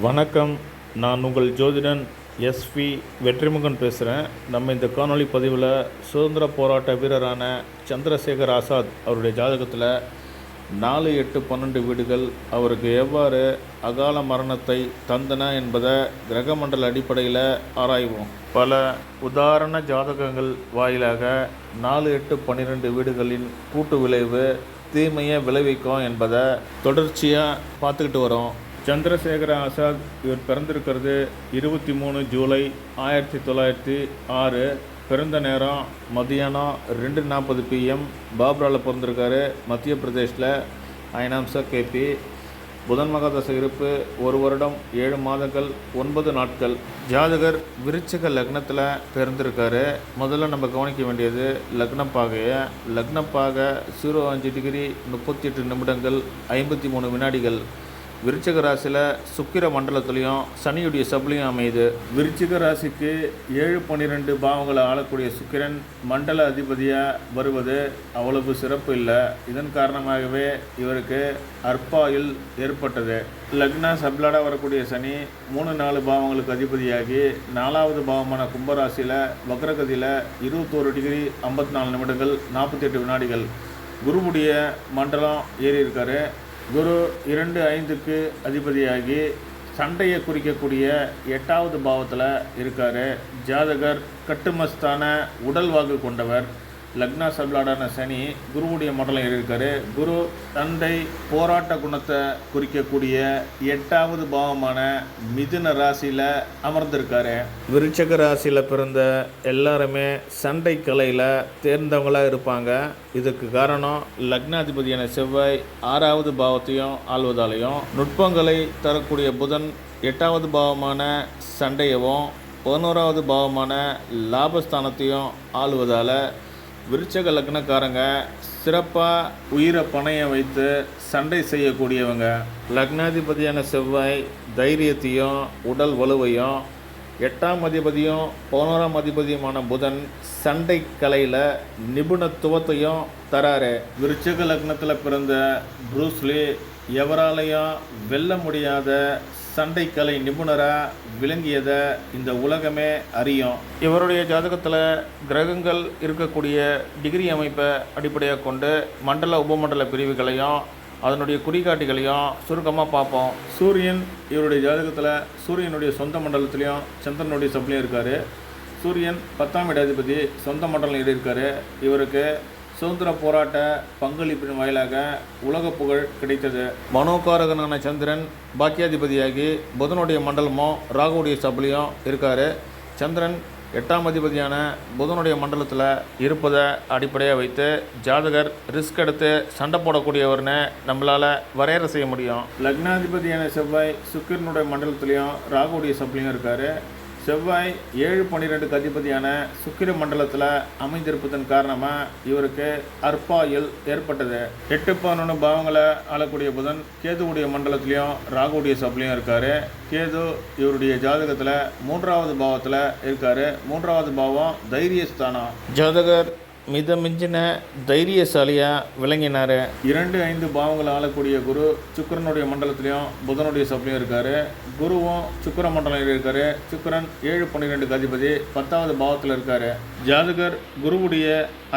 வணக்கம். நான் உங்கள் ஜோதிடன் எஸ்வி வெற்றிமுகன் பேசுகிறேன். நம்ம இந்த காணொளி பதிவில் சுதந்திர போராட்ட வீரரான சந்திரசேகர் ஆசாத் அவருடைய ஜாதகத்தில் 4-8-12 வீடுகள் அவருக்கு எவ்வாறு அகால மரணத்தை தந்தன என்பதை கிரகமண்டல அடிப்படையில் ஆராய்வோம். பல உதாரண ஜாதகங்கள் வாயிலாக 4-8-12 வீடுகளின் கூட்டு விளைவு தீமையை விளைவிக்கும் என்பதை தொடர்ச்சியாக பார்த்துக்கிட்டு வரோம். சந்திரசேகர ஆசாத் இவர் பிறந்திருக்கிறது 23 ஜூலை 1906. பிறந்த நேரம் மதியானம் 2:40 PM. பாப்ராவில் பிறந்திருக்காரு, மத்திய பிரதேஷில். அயனாம்சா கேபி. புதன் மகாதசை இருப்பு 1 வருடம் 7 மாதங்கள் 9 நாட்கள். ஜாதகர் விருச்சிக லக்னத்தில் பிறந்திருக்காரு. முதல்ல நம்ம கவனிக்க வேண்டியது லக்னப்பாகையை. லக்னப்பாகை 05 டிகிரி 38 நிமிடங்கள் 53 வினாடிகள். விருச்சிக ராசியில் சுக்கிர மண்டலத்துலேயும் சனியுடைய சப்லையும் அமையுது. விருச்சிக ராசிக்கு 7-12 பாவங்களை ஆளக்கூடிய சுக்கிரன் மண்டல அதிபதியாக வருவது அவ்வளவு சிறப்பு இல்லை. இதன் காரணமாகவே இவருக்கு அற்பாயுள் ஏற்பட்டது. லக்னா சப்லாடாக வரக்கூடிய சனி 3-4 பாவங்களுக்கு அதிபதியாகி 4வது பாவமான கும்பராசியில் வக்ரகதியில் 21 டிகிரி 54 நிமிடங்கள் 48 வினாடிகள். குருவுடைய மண்டலம் ஏறி இருக்காரு. குரு 2-5க்கு அதிபதியாகி சண்டையை குறிக்கக்கூடிய 8வது பாவத்தில் இருக்கார். ஜாதகர் கட்டுமஸ்தான உடல் வாக்கு கொண்டவர். லக்னா சப்லாடான சனி குருவுடைய மண்டலம் இருக்கார். குரு சண்டை போராட்ட குணத்தை குறிக்கக்கூடிய 8வது பாவமான மிதுன ராசியில் அமர்ந்திருக்காரு. விருச்சக ராசியில் பிறந்த எல்லாருமே சண்டை கலையில் தேர்ந்தவங்களாக இருப்பாங்க. இதுக்கு காரணம் லக்னாதிபதியான செவ்வாய் 6வது பாவத்தையும் ஆள்வதாலையும், நுட்பங்களை தரக்கூடிய புதன் 8வது பாவமான சண்டையவும் 11வது பாவமான லாபஸ்தானத்தையும் ஆளுவதால் விருச்சக லக்னக்காரங்க சிறப்பாக உயிரை பணைய வைத்து சண்டை செய்யக்கூடியவங்க. லக்னாதிபதியான செவ்வாய் தைரியத்தையும் உடல் வலுவையும், 8ஆம் அதிபதியும் 11ஆம் அதிபதியுமான புதன் சண்டை கலையில் நிபுணத்துவத்தையும் தராரு. விருச்சக லக்னத்தில் பிறந்த ப்ரூஸ்லி எவராலையும் வெல்ல முடியாத சண்டைக்கலை நிபுணராக விளங்கியதை இந்த உலகமே அறியும். இவருடைய ஜாதகத்தில் கிரகங்கள் இருக்கக்கூடிய டிகிரி அமைப்பை அடிப்படையாக கொண்டு மண்டல உபமண்டல பிரிவுகளையும் அதனுடைய குறிகாட்டிகளையும் சுருக்கமாக பார்ப்போம். சூரியன் இவருடைய ஜாதகத்தில் சூரியனுடைய சொந்த மண்டலத்திலையும் சந்திரனுடைய சப்லையும் இருக்கார். சூரியன் 10ஆம் இடதிபதி சொந்த மண்டலம் இருக்கார். இவருக்கு சுதந்திர போராட்ட பங்களிப்பின் வாயிலாக உலக புகழ் கிடைத்தது. மனோகாரகனான சந்திரன் பாக்கியாதிபதியாகி புதனுடைய மண்டலமும் ராகுடைய சபலியும் இருக்கார். சந்திரன் 8ஆம் அதிபதியான புதனுடைய மண்டலத்தில் இருப்பதை அடிப்படையாக வைத்து ஜாதகர் ரிஸ்க் எடுத்து சண்டை போடக்கூடியவர்னு நம்மளால் வரையறை செய்ய முடியும். லக்னாதிபதியான செவ்வாய் சுக்கிரனுடைய மண்டலத்திலையும் ராகுடைய சபலியும் இருக்கார். செவ்வாய் 7-12க்கு அதிபதியான சுக்கிர மண்டலத்தில் அமைந்திருப்பதன் காரணமாக இவருக்கு அற்பாயுள் ஏற்பட்டது. 8-11 பாவங்களை ஆளக்கூடிய புதன் கேதுவுடைய மண்டலத்திலையும் ராகுடைய சப்லையும் இருக்கார். கேது இவருடைய ஜாதகத்தில் 3வது பாவத்தில் இருக்கார். 3வது பாவம் தைரியஸ்தானம். ஜாதகர் மிதமிஞ்சின தைரியசாலியாக விளங்கினார். 2-5 பாவங்களை ஆளக்கூடிய குரு சுக்கிரனுடைய மண்டலத்திலையும் புதனுடைய சப்லையும் இருக்கார். குருவும் சுக்கிர மண்டலம் இருக்கார். சுக்கிரன் 7-12க்கு அதிபதி 10வது பாவத்தில் இருக்கார். ஜாதகர் குருவுடைய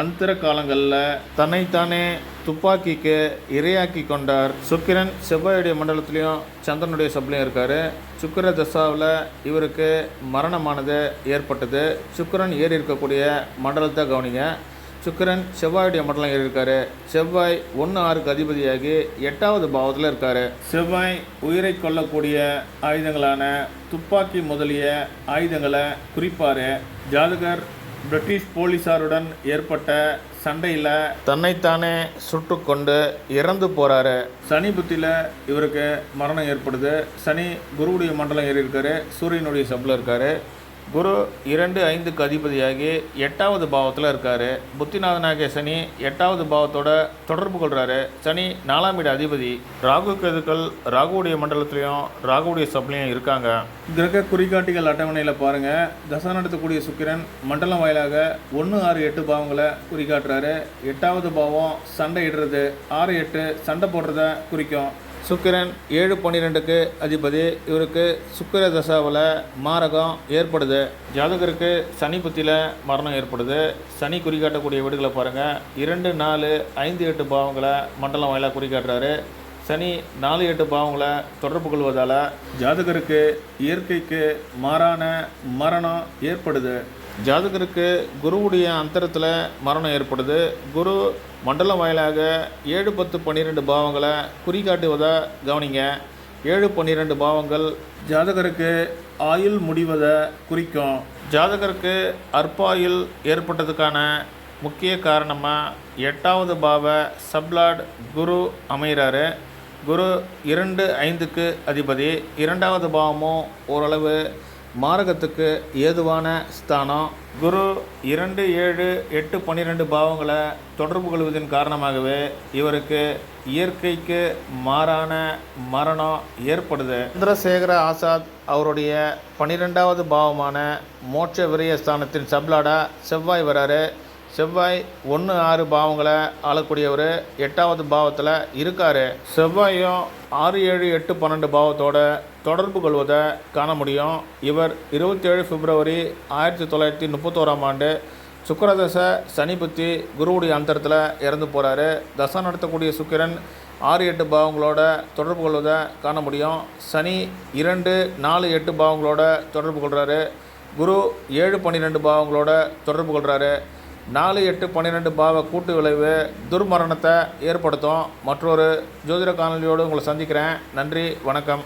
அந்தர காலங்களில் தன்னைத்தானே துப்பாக்கிக்கு இரையாக்கி கொண்டார். சுக்கிரன் செவ்வாயுடைய மண்டலத்திலையும் சந்திரனுடைய சப்லையும் இருக்கார். சுக்கிர தசாவில் இவருக்கு மரணமானது ஏற்பட்டது. சுக்கிரன் ஏறி இருக்கக்கூடிய மண்டலத்தை கவனிங்க. சுக்கிரன் செவ்வாயுடைய மண்டலம் ஏறி இருக்காரு. செவ்வாய் 1-6க்கு அதிபதியாகி 8வது பாவத்தில் இருக்கார். செவ்வாய் உயிரை கொள்ளக்கூடிய ஆயுதங்களான துப்பாக்கி முதலிய ஆயுதங்களை குறிப்பார். ஜாதகர் பிரிட்டிஷ் போலீஸாருடன் ஏற்பட்ட சண்டையில் தன்னைத்தானே சுட்டு கொண்டு இறந்து போகிறாரு. சனி புத்தியில் இவருக்கு மரணம் ஏற்படுது. சனி குருவுடைய மண்டலம் ஏறி இருக்காரு. சூரியனுடைய சப்ல இருக்கார். குரு 2-5க்கு அதிபதியாகி 8வது பாவத்தில் இருக்கார். புத்திநாதனாகிய சனி 8வது பாவத்தோட தொடர்பு கொள்கிறாரு. சனி 4ஆம் இட அதிபதி. ராகு கேதுக்கள் ராகுவுடைய மண்டலத்திலையும் ராகுவுடைய சப்லையும் இருக்காங்க. கிரக குறிகாட்டிகள் அட்டவணையில் பாருங்கள். தசை நடத்தக்கூடிய சுக்கிரன் மண்டலம் வாயிலாக 1-6-8 பாவங்களை குறிகாட்டுறாரு. 8வது பாவம் சண்டை இடுறது, 6-8 சண்டை போடுறத குறிக்கும். சுக்கிரன் 7-12க்கு அதிபதி. இவருக்கு சுக்கிர தசாவில் மாரகம் ஏற்படுது. ஜாதகருக்கு சனி புத்தியில் மரணம் ஏற்படுது. சனி குறிக்காட்டக்கூடிய வீடுகளை பாருங்கள். 2, 4, 5, 8 பாவங்களை மண்டலம் வாயிலாக குறிக்காட்டுறாரு. சனி 4, 8 பாவங்களை தொடர்பு கொள்வதால் ஜாதகருக்கு இயற்கைக்கு மாறான மரணம் ஏற்படுது. ஜாதகருக்கு குருவுடைய அந்தரத்தில் மரணம் ஏற்படுது. குரு மண்டலம் வாயிலாக 7, 10, 12 பாவங்களை குறிக்காட்டுவதை கவனிங்க. 7, 12 பாவங்கள் ஜாதகருக்கு ஆயுள் முடிவதை குறிக்கும். ஜாதகருக்கு அற்பாயுள் ஏற்பட்டதுக்கான முக்கிய காரணமாக 8வது பாவ சப்லாட் குரு அமைகிறாரு. குரு 2, 5க்கு அதிபதி. 2வது பாவமும் ஓரளவு மாரகத்துக்கு ஏதுவான ஸ்தானம். குரு 2, 7, 8, 12 பாவங்களை தொடர்பு கொள்வதன் காரணமாகவே இவருக்கு இயற்கைக்கு மாறான மரணம் ஏற்படுது. சந்திரசேகர ஆசாத் அவருடைய 12வது பாவமான மோட்ச விரய ஸ்தானத்தின் சப்லாடாக செவ்வாய் வராரு. செவ்வாய் 1, 6 பாவங்களை ஆளக்கூடியவர் 8வது பாவத்தில் இருக்கார். செவ்வாயும் 6, 7, 8, 12 பாவத்தோட தொடர்பு கொள்வதை காண முடியும். இவர் 27 பிப்ரவரி 1931ஆம் ஆண்டு சுக்கிரதசை சனி புத்தி குருவுடைய அந்தரத்தில் இறந்து போகிறாரு. தசை நடத்தக்கூடிய சுக்கிரன் 6, 8 பாவங்களோட தொடர்பு கொள்வதை காண முடியும். சனி 2, 4, 8 பாவங்களோட தொடர்பு கொள்கிறாரு. குரு 7, 12 பாவங்களோட தொடர்பு கொள்கிறாரு. 4, 8, 12 பாவ கூட்டு விளைவு துர்மரணத்தை ஏற்படுத்தும். மற்றொரு ஜோதிட காணொலியோடு உங்களை சந்திக்கிறேன். நன்றி, வணக்கம்.